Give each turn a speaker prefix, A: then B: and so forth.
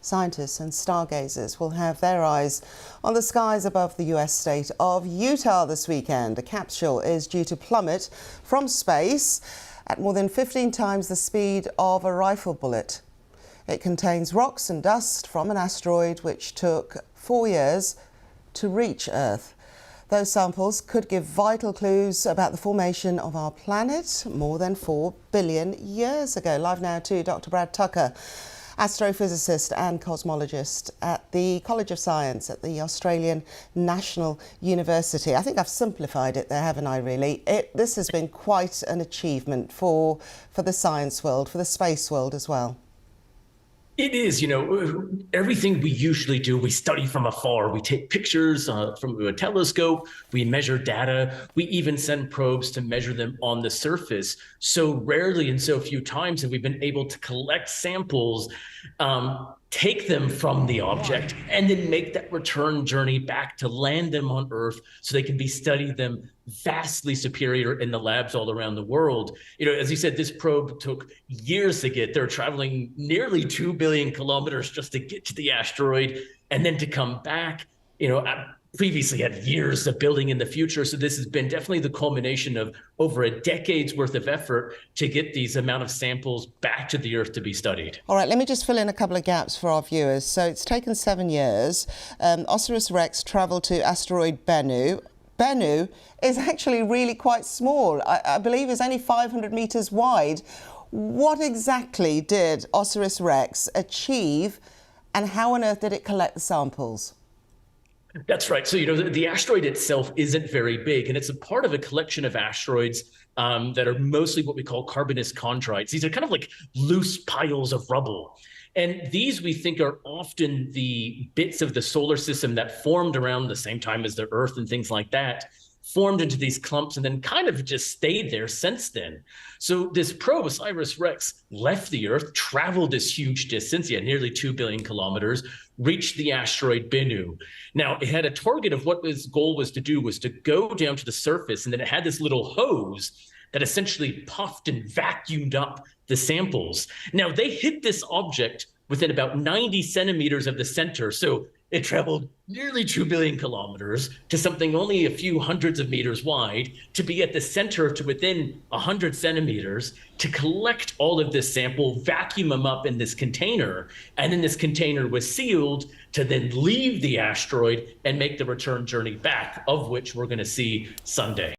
A: Scientists and stargazers will have their eyes on the skies above the US state of Utah this weekend. A capsule is due to plummet from space at more than 15 times the speed of a rifle bullet. It contains rocks and dust from an asteroid which took 4 years to reach Earth. Those samples could give vital clues about the formation of our planet more than 4 billion years ago. Live now to Dr. Brad Tucker, astrophysicist and cosmologist at the College of Science at the Australian National University. I think I've simplified it there, haven't I, really? This has been quite an achievement for the science world, for the space world as well.
B: It is, everything we usually do, we study from afar. We take pictures from a telescope, we measure data, we even send probes to measure them on the surface. So rarely and so few times have we been able to collect samples, take them from the object, and then make that return journey back to land them on Earth so they can be studied them vastly superior in the labs all around the world. As you said, this probe took years to get there, traveling nearly 2 billion kilometers just to get to the asteroid and then to come back. Previously had years of building in the future. So this has been definitely the culmination of over a decade's worth of effort to get these amount of samples back to the Earth to be studied.
A: All right, let me just fill in a couple of gaps for our viewers. So it's taken 7 years. OSIRIS-REx travelled to asteroid Bennu. Bennu is actually really quite small. I believe it's only 500 metres wide. What exactly did OSIRIS-REx achieve, and how on earth did it collect the samples?
B: That's right. So, the asteroid itself isn't very big, and it's a part of a collection of asteroids that are mostly what we call carbonous chondrites. These are kind of like loose piles of rubble. And these we think are often the bits of the solar system that formed around the same time as the Earth and things like that, formed into these clumps and then kind of just stayed there since then. So this probe, OSIRIS-REx, left the Earth, traveled this huge distance, nearly 2 billion kilometers, reached the asteroid Bennu. Now, it had a target of what its goal was to do was to go down to the surface, and then it had this little hose that essentially puffed and vacuumed up the samples. Now, they hit this object within about 90 centimeters of the center. So it traveled nearly 2 billion kilometers to something only a few hundreds of meters wide to be at the center to within 100 centimeters to collect all of this sample, vacuum them up in this container. And then this container was sealed to then leave the asteroid and make the return journey back, of which we're going to see Sunday.